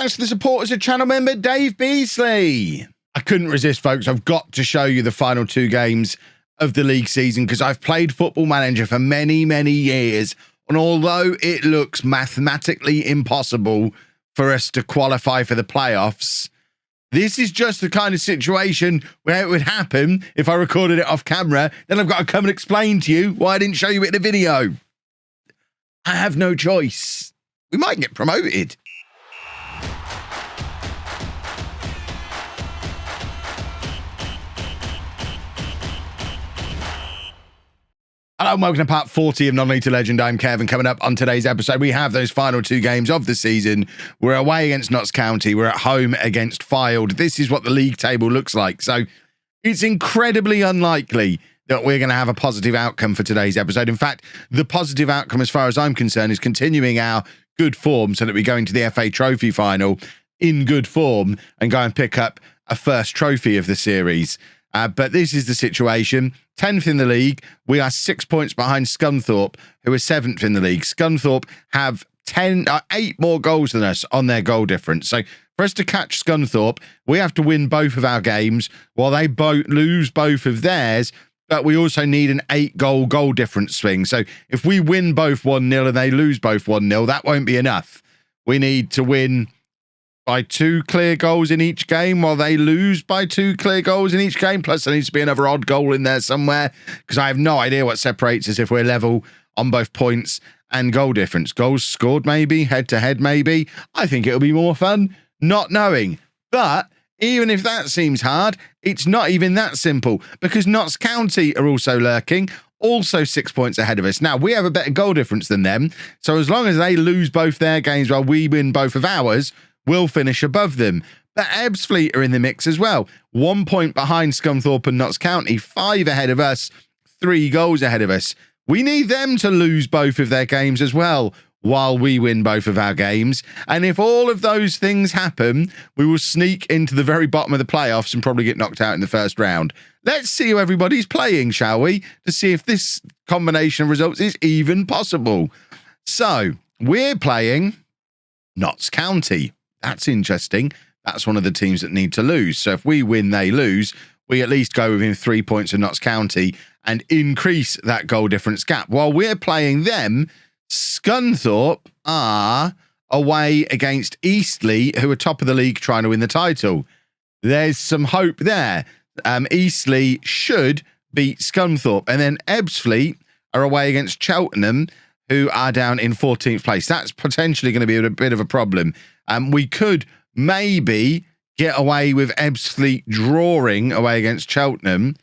Thanks to the support as a channel member, Dave Beasley. I couldn't resist, folks. I've got to show you the final 2 games of the league season because I've played Football Manager for many, many years. And although it looks mathematically impossible for us to qualify for the playoffs, this is just the kind of situation where it would happen if I recorded it off camera. Then I've got to come and explain to you why I didn't show you it in a video. I have no choice. We might get promoted. Hello and welcome to part 40 of Non-League to Legend. I'm Kev, and coming up on today's episode, we have those final 2 games of the season. We're away against Notts County. We're at home against Fylde. This is what the league table looks like. So it's incredibly unlikely that we're going to have a positive outcome for today's episode. In fact, the positive outcome, as far as I'm concerned, is continuing our good form so that we go into the FA Trophy final in good form and go and pick up a first trophy of the series. But this is the situation. 10th in the league. We are 6 points behind Scunthorpe, who are 7th in the league. Scunthorpe have 8 more goals than us on their goal difference. So for us to catch Scunthorpe, we have to win both of our games while they lose both of theirs. But we also need an 8-goal difference swing. So if we win both 1-0 and they lose both 1-0, that won't be enough. We need to win by 2 clear goals in each game while they lose by 2 clear goals in each game. Plus there needs to be another odd goal in there somewhere because I have no idea what separates us if we're level on both points and goal difference. Goals scored maybe, head-to-head maybe. I think it'll be more fun not knowing. But even if that seems hard, it's not even that simple because Notts County are also lurking, also 6 points ahead of us. Now, we have a better goal difference than them, so as long as they lose both their games while we win both of ours, we'll finish above them. But Ebbsfleet are in the mix as well. 1 point behind Scunthorpe and Notts County, 5 ahead of us, 3 goals ahead of us. We need them to lose both of their games as well while we win both of our games. And if all of those things happen, we will sneak into the very bottom of the playoffs and probably get knocked out in the first round. Let's see who everybody's playing, shall we? To see if this combination of results is even possible. So, we're playing Notts County. That's interesting. That's one of the teams that need to lose. So if we win, they lose. We at least go within 3 points of Notts County and increase that goal difference gap. While we're playing them, Scunthorpe are away against Eastleigh, who are top of the league trying to win the title. There's some hope there. Eastleigh should beat Scunthorpe. And then Ebbsfleet are away against Cheltenham, who are down in 14th place. That's potentially going to be a bit of a problem. We could maybe get away with Ebbsfleet drawing away against Cheltenham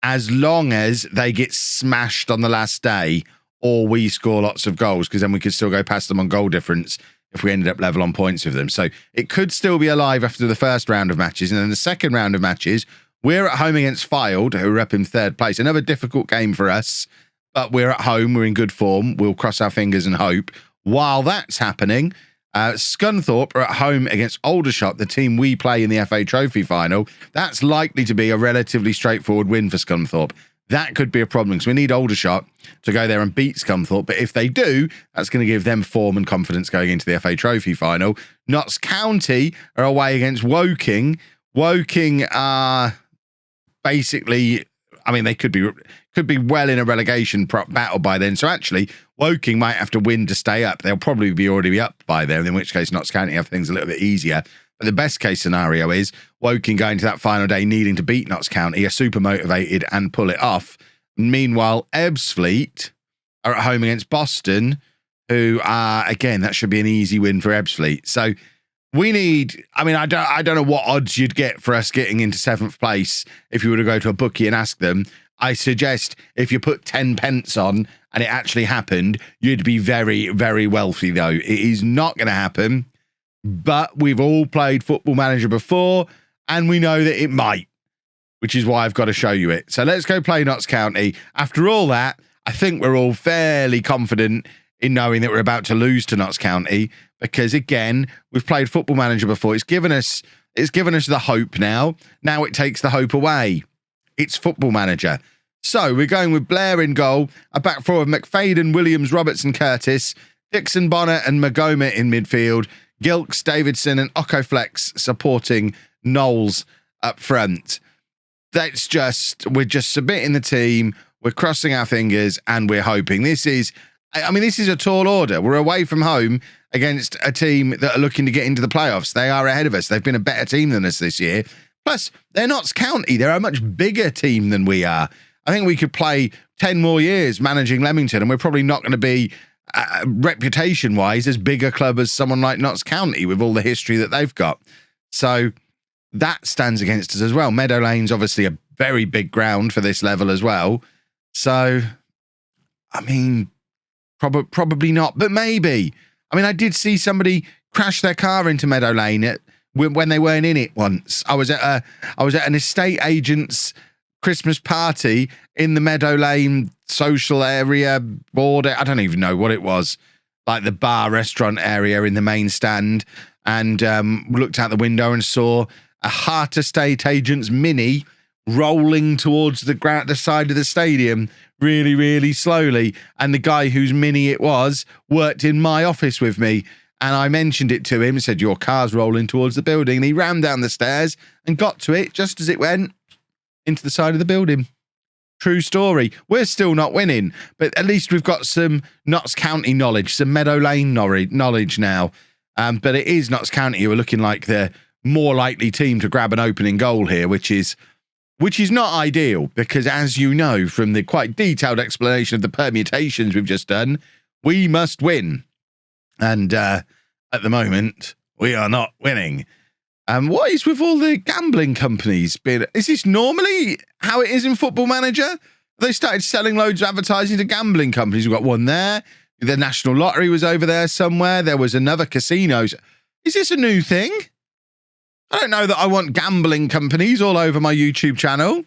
as long as they get smashed on the last day or we score lots of goals, because then we could still go past them on goal difference if we ended up level on points with them. So it could still be alive after the first round of matches. And then the second round of matches, we're at home against Fylde, who are up in 3rd place. Another difficult game for us, but we're at home. We're in good form. We'll cross our fingers and hope. While that's happening, Scunthorpe are at home against Aldershot, the team we play in the FA Trophy final. That's likely to be a relatively straightforward win for Scunthorpe. That could be a problem because we need Aldershot to go there and beat Scunthorpe. But if they do, that's going to give them form and confidence going into the FA Trophy final. Notts County are away against Woking. Woking are basically, I mean, they could be well in a relegation battle by then. So actually, Woking might have to win to stay up. They'll probably already be up by then, in which case Notts County have things a little bit easier. But the best case scenario is Woking going to that final day needing to beat Notts County, are super motivated and pull it off. Meanwhile, Ebbsfleet are at home against Boston, who are, again, that should be an easy win for Ebbsfleet. So we need, I mean, I don't know what odds you'd get for us getting into 7th place if you were to go to a bookie and ask them. I suggest if you put 10 pence on and it actually happened, you'd be very, very wealthy, though. It is not going to happen, but we've all played Football Manager before and we know that it might, which is why I've got to show you it. So let's go play Notts County. After all that, I think we're all fairly confident in knowing that we're about to lose to Notts County because, again, we've played Football Manager before. It's given us the hope now. Now it takes the hope away. It's Football Manager. So we're going with Blair in goal, a back four of McFadden, Williams, Robertson, Curtis, Dixon, Bonner and Magoma in midfield, Gilks, Davidson and Okoflex supporting Knowles up front. We're just submitting the team, we're crossing our fingers and we're hoping. This is a tall order. We're away from home against a team that are looking to get into the playoffs. They are ahead of us. They've been a better team than us this year. Plus, they're Notts County. They're a much bigger team than we are. I think we could play 10 more years managing Leamington, and we're probably not going to be, reputation-wise, as big a club as someone like Notts County with all the history that they've got. So that stands against us as well. Meadow Lane's obviously a very big ground for this level as well. So, I mean, probably not, but maybe. I mean, I did see somebody crash their car into Meadow Lane when they weren't in it once. I was at an estate agent's Christmas party in the Meadow Lane social area border. I don't even know what it was, like the bar restaurant area in the main stand, and looked out the window and saw a Hart estate agent's Mini rolling towards the side of the stadium really, really slowly. And the guy whose Mini it was worked in my office with me. And I mentioned it to him and said, your car's rolling towards the building. And he ran down the stairs and got to it just as it went into the side of the building. True story. We're still not winning, but at least we've got some Notts County knowledge, some Meadow Lane knowledge now. But it is Notts County who are looking like the more likely team to grab an opening goal here, which is not ideal because, as you know from the quite detailed explanation of the permutations we've just done, we must win. And at the moment, we are not winning. What is with all the gambling companies? Is this normally how it is in Football Manager? They started selling loads of advertising to gambling companies. We've got one there. The National Lottery was over there somewhere. There was another casino. Is this a new thing? I don't know that I want gambling companies all over my YouTube channel.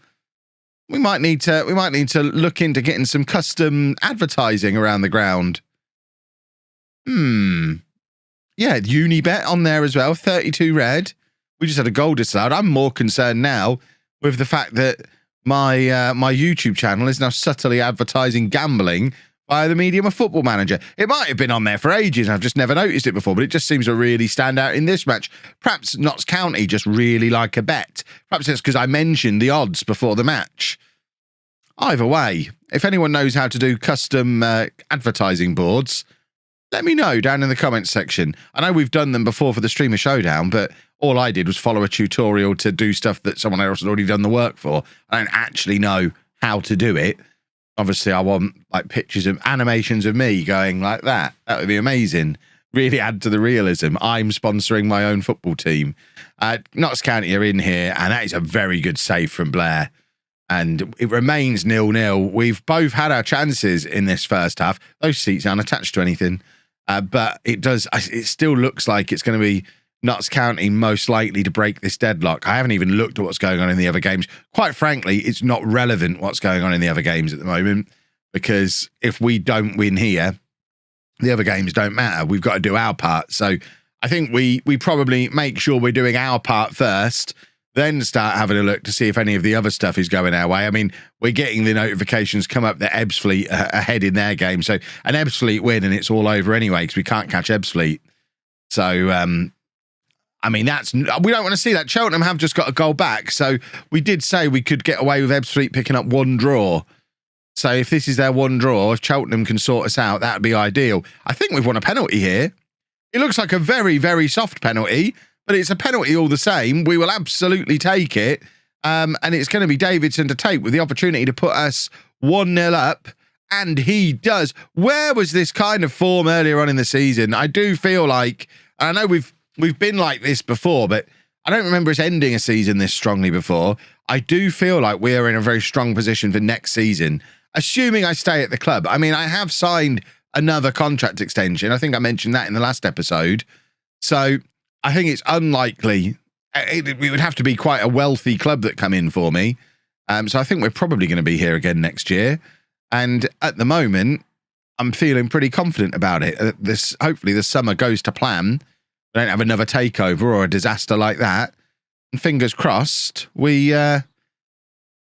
We might need to look into getting some custom advertising around the ground. Yeah, Unibet on there as well. 32 red. We just had a goal disallowed. I'm more concerned now with the fact that my YouTube channel is now subtly advertising gambling via the medium of Football Manager. It might have been on there for ages and I've just never noticed it before, but it just seems to really stand out in this match. Perhaps Notts County just really like a bet. Perhaps it's because I mentioned the odds before the match. Either way, if anyone knows how to do custom advertising boards, let me know down in the comments section. I know we've done them before for the Streamer Showdown, but all I did was follow a tutorial to do stuff that someone else had already done the work for. I don't actually know how to do it. Obviously, I want like pictures of animations of me going like that. That would be amazing. Really add to the realism. I'm sponsoring my own football team. Notts County are in here, and that is a very good save from Blair. And it remains 0-0. We've both had our chances in this first half. Those seats aren't attached to anything. But it still looks like it's going to be Notts County most likely to break this deadlock. I haven't even looked at what's going on in the other games. Quite frankly, it's not relevant what's going on in the other games at the moment, because if we don't win here, the other games don't matter. We've got to do our part. So I think we probably make sure we're doing our part first, then start having a look to see if any of the other stuff is going our way. I mean, we're getting the notifications come up that Ebbsfleet are ahead in their game. So an Ebbsfleet win and it's all over anyway because we can't catch Ebbsfleet. So, I mean, we don't want to see that. Cheltenham have just got a goal back. So we did say we could get away with Ebbsfleet picking up one draw. So if this is their one draw, if Cheltenham can sort us out, that would be ideal. I think we've won a penalty here. It looks like a very, very soft penalty, but it's a penalty all the same. We will absolutely take it. And it's going to be Davidson to take with the opportunity to put us 1-0 up. And he does. Where was this kind of form earlier on in the season? I do feel like, I know we've been like this before, but I don't remember us ending a season this strongly before. I do feel like we are in a very strong position for next season, assuming I stay at the club. I mean, I have signed another contract extension. I think I mentioned that in the last episode. So I think it's unlikely. It would have to be quite a wealthy club that come in for me. So I think we're probably going to be here again next year. And at the moment, I'm feeling pretty confident about it. Hopefully the summer goes to plan. We don't have another takeover or a disaster like that. And fingers crossed, we have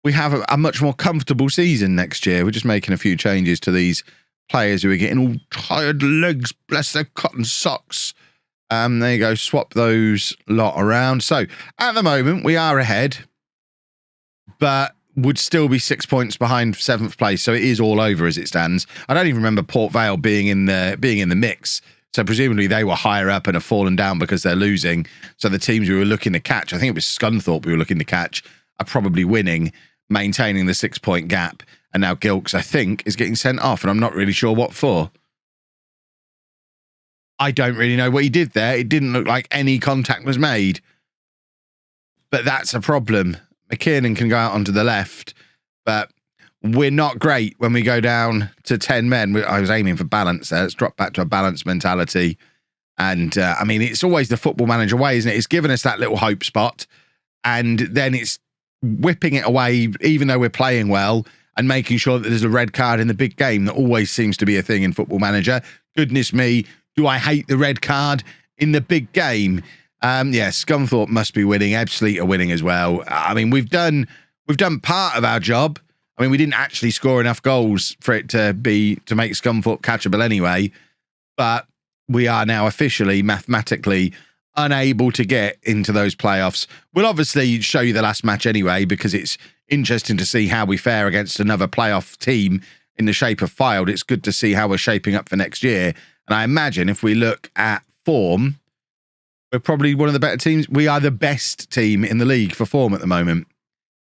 a much more comfortable season next year. We're just making a few changes to these players who are getting all tired legs, bless their cotton socks. There you go. Swap those lot around. So at the moment, we are ahead, but would still be 6 points behind 7th place. So it is all over as it stands. I don't even remember Port Vale being in the mix. So presumably they were higher up and have fallen down because they're losing. So the teams we were looking to catch, I think it was Scunthorpe we were looking to catch, are probably winning, maintaining the 6 point gap. And now Gilks, I think, is getting sent off, and I'm not really sure what for. I don't really know what he did there. It didn't look like any contact was made. But that's a problem. McKiernan can go out onto the left, but we're not great when we go down to 10 men. I was aiming for balance there. Let's drop back to a balanced mentality. And, I mean, it's always the football manager way, isn't it? It's given us that little hope spot, and then it's whipping it away, even though we're playing well, and making sure that there's a red card in the big game. That always seems to be a thing in Football Manager. Goodness me, do I hate the red card in the big game? Yeah, Scunthorpe must be winning. Ebbsfleet are winning as well. I mean, we've done part of our job. I mean, we didn't actually score enough goals for it to make Scunthorpe catchable anyway, but we are now officially, mathematically, unable to get into those playoffs. We'll obviously show you the last match anyway, because it's interesting to see how we fare against another playoff team in the shape of Fylde. It's good to see how we're shaping up for next year. And I imagine if we look at form, we're probably one of the better teams. We are the best team in the league for form at the moment.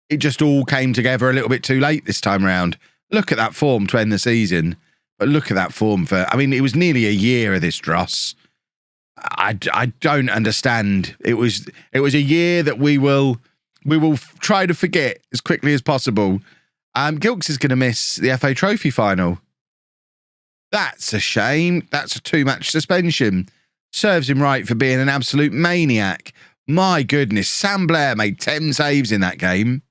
It just all came together a little bit too late this time around. Look at that form to end the season. But look at that form I mean, it was nearly a year of this dross. I don't understand. It was a year that we will try to forget as quickly as possible. Gilks is going to miss the FA Trophy final. That's a shame. That's a 2-match suspension. Serves him right for being an absolute maniac. My goodness, Sam Blair made 10 saves in that game.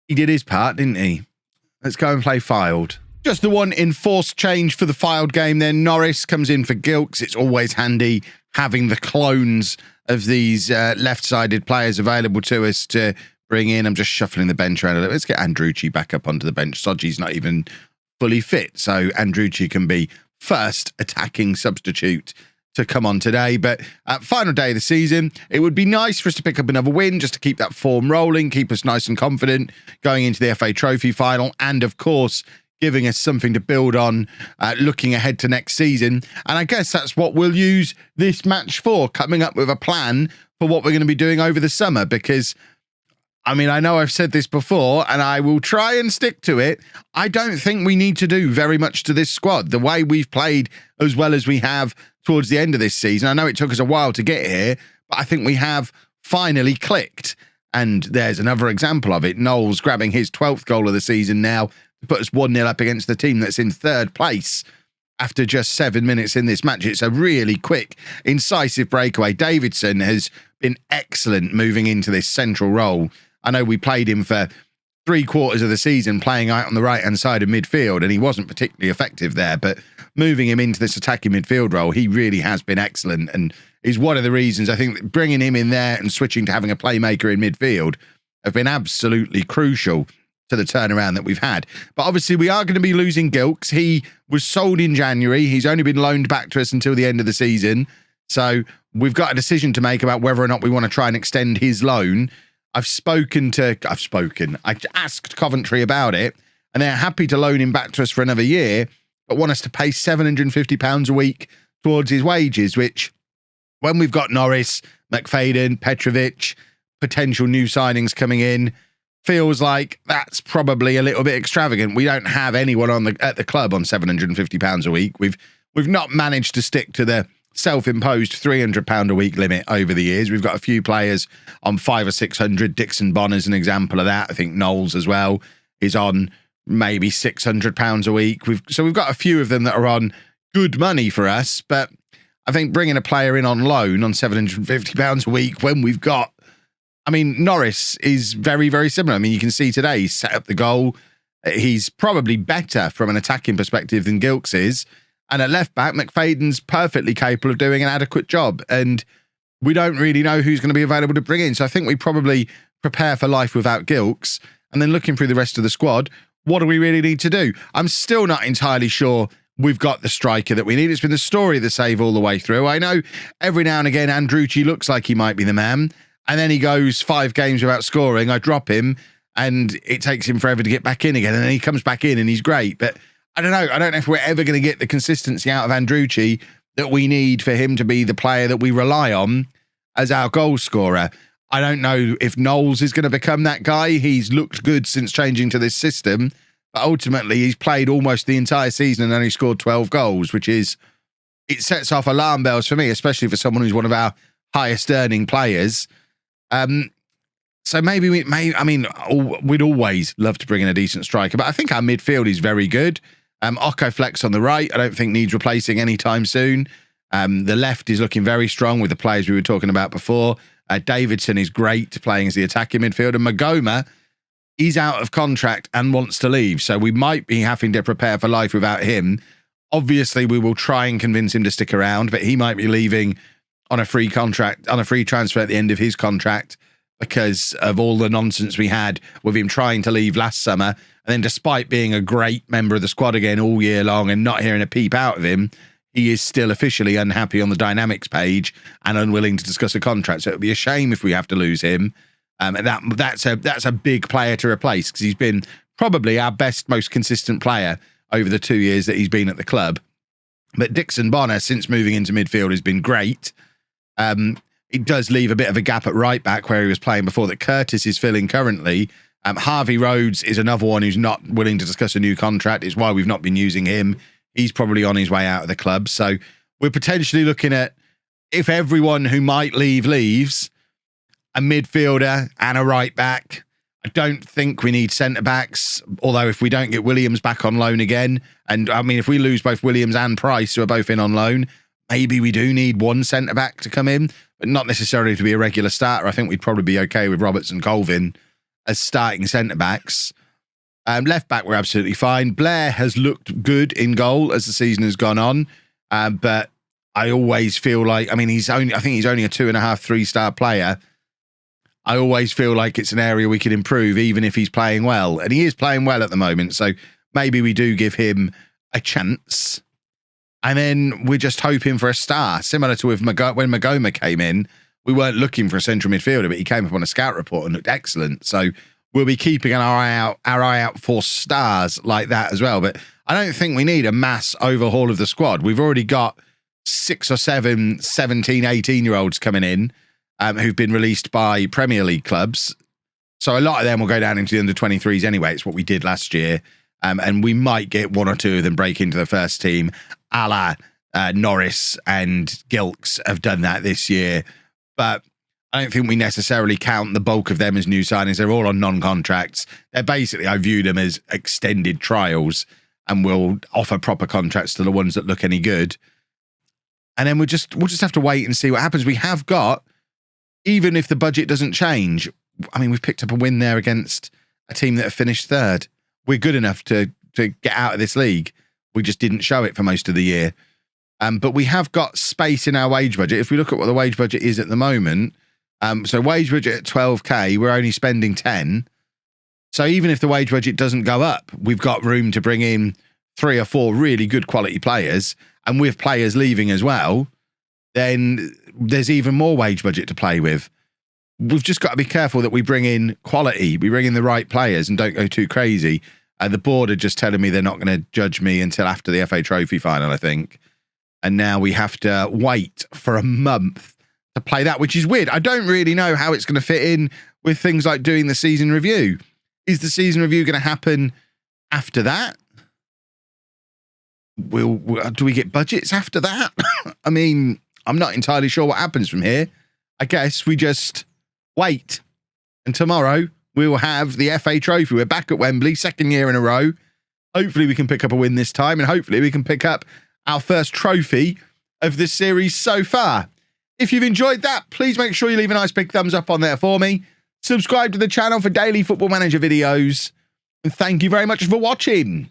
He did his part, didn't he? Let's go and play Fylde. Just the one enforced change for the Fylde game then. Norris comes in for Gilks. It's always handy having the clones of these left-sided players available to us to bring in. I'm just shuffling the bench around a little. Let's get Andrucci back up onto the bench. Soji's not even fully fit, so Andrucci can be first attacking substitute to come on today. But final day of the season, it would be nice for us to pick up another win just to keep that form rolling, keep us nice and confident going into the FA Trophy final, and of course giving us something to build on looking ahead to next season. And I guess that's what we'll use this match for, coming up with a plan for what we're going to be doing over the summer. Because I mean, I know I've said this before, and I will try and stick to it. I don't think we need to do very much to this squad. The way we've played as well as we have towards the end of this season, I know it took us a while to get here, but I think we have finally clicked. And there's another example of it. Knowles grabbing his 12th goal of the season now to put us 1-0 up against the team that's in 3rd place after just 7 minutes in this match. It's a really quick, incisive breakaway. Davidson has been excellent moving into this central role. I know we played him for 3/4 of the season playing out on the right-hand side of midfield, and he wasn't particularly effective there, but moving him into this attacking midfield role, he really has been excellent, and is one of the reasons I think that bringing him in there and switching to having a playmaker in midfield have been absolutely crucial to the turnaround that we've had. But obviously we are going to be losing Gilks. He was sold in January. He's only been loaned back to us until the end of the season. So we've got a decision to make about whether or not we want to try and extend his loan. I asked Coventry about it, and they're happy to loan him back to us for another year, but want us to pay £750 a week towards his wages, which, when we've got Norris, McFadden, Petrovic, potential new signings coming in, feels like that's probably a little bit extravagant. We don't have anyone at the club on £750 a week. We've not managed to stick to the self-imposed £300 a week limit over the years. We've got a few players on 500 or 600. Dixon Bonner's an example of that. I think Knowles as well is on maybe £600 a week. So we've got a few of them that are on good money for us, but I think bringing a player in on loan on £750 a week when we've got, I mean, Norris is very, very similar. I mean, you can see today he's set up the goal. He's probably better from an attacking perspective than Gilks is. And at left back, McFadden's perfectly capable of doing an adequate job. And we don't really know who's going to be available to bring in. So I think we probably prepare for life without Gilks. And then looking through the rest of the squad, what do we really need to do? I'm still not entirely sure we've got the striker that we need. It's been the story of the save all the way through. I know every now and again Andrucci looks like he might be the man, and then he goes 5 games without scoring. I drop him, and it takes him forever to get back in again, and then he comes back in and he's great. But I don't know. I don't know if we're ever going to get the consistency out of Andrucci that we need for him to be the player that we rely on as our goal scorer. I don't know if Knowles is going to become that guy. He's looked good since changing to this system, but ultimately he's played almost the entire season and only scored 12 goals, which is, it sets off alarm bells for me, especially for someone who's one of our highest earning players. So maybe we'd always love to bring in a decent striker, but I think our midfield is very good. Occo Flex on the right, I don't think needs replacing anytime soon. The left is looking very strong with the players we were talking about before. Davidson is great playing as the attacking midfielder. Magoma, he's out of contract and wants to leave, so we might be having to prepare for life without him. Obviously, we will try and convince him to stick around, but he might be leaving on a free contract, on a free transfer at the end of his contract, because of all the nonsense we had with him trying to leave last summer. And then despite being a great member of the squad again all year long and not hearing a peep out of him, he is still officially unhappy on the dynamics page and unwilling to discuss a contract. So it would be a shame if we have to lose him. And that's a big player to replace, because he's been probably our best, most consistent player over the 2 years that he's been at the club. But Dixon Bonner, since moving into midfield, has been great. It does leave a bit of a gap at right back where he was playing before that Curtis is filling currently. Harvey Rhodes is another one who's not willing to discuss a new contract. It's why we've not been using him. He's probably on his way out of the club. So we're potentially looking at, if everyone who might leave leaves, a midfielder and a right back. I don't think we need centre backs, although if we don't get Williams back on loan again, and I mean, if we lose both Williams and Price, who are both in on loan, maybe we do need one centre back to come in, but not necessarily to be a regular starter. I think we'd probably be okay with Roberts and Colvin as starting centre backs. Left back, we're absolutely fine. Blair has looked good in goal as the season has gone on, but I always feel like, I think he's only a 2.5, 3-star player. I always feel like it's an area we could improve, even if he's playing well. And he is playing well at the moment, so maybe we do give him a chance. And then we're just hoping for a star, similar to when Magoma came in. We weren't looking for a central midfielder, but he came up on a scout report and looked excellent. So we'll be keeping our eye out for stars like that as well. But I don't think we need a mass overhaul of the squad. We've already got 6 or 7, 17, 18-year-olds coming in who've been released by Premier League clubs. So a lot of them will go down into the under-23s anyway. It's what we did last year. And we might get 1 or 2 of them break into the first team, a la Norris and Gilks have done that this year. But I don't think we necessarily count the bulk of them as new signings. They're all on non-contracts. They're basically, I view them as extended trials, and we'll offer proper contracts to the ones that look any good. And then we'll just have to wait and see what happens. We have got, even if the budget doesn't change, I mean, we've picked up a win there against a team that have finished 3rd. We're good enough to get out of this league. We just didn't show it for most of the year. But we have got space in our wage budget. If we look at what the wage budget is at the moment, so wage budget at 12k, we're only spending 10. So even if the wage budget doesn't go up, we've got room to bring in 3 or 4 really good quality players. And with players leaving as well, then there's even more wage budget to play with. We've just got to be careful that we bring in quality, we bring in the right players and don't go too crazy. The board are just telling me they're not going to judge me until after the FA Trophy final, I think. And now we have to wait for a month to play that, which is weird. I don't really know how it's going to fit in with things like doing the season review. Is the season review going to happen after that? Do we get budgets after that? I mean, I'm not entirely sure what happens from here. I guess we just wait. And tomorrow we will have the FA Trophy. We're back at Wembley, 2nd year in a row. Hopefully we can pick up a win this time, and hopefully we can pick up our first trophy of this series so far. If you've enjoyed that, please make sure you leave a nice big thumbs up on there for me. Subscribe to the channel for daily Football Manager videos. And thank you very much for watching.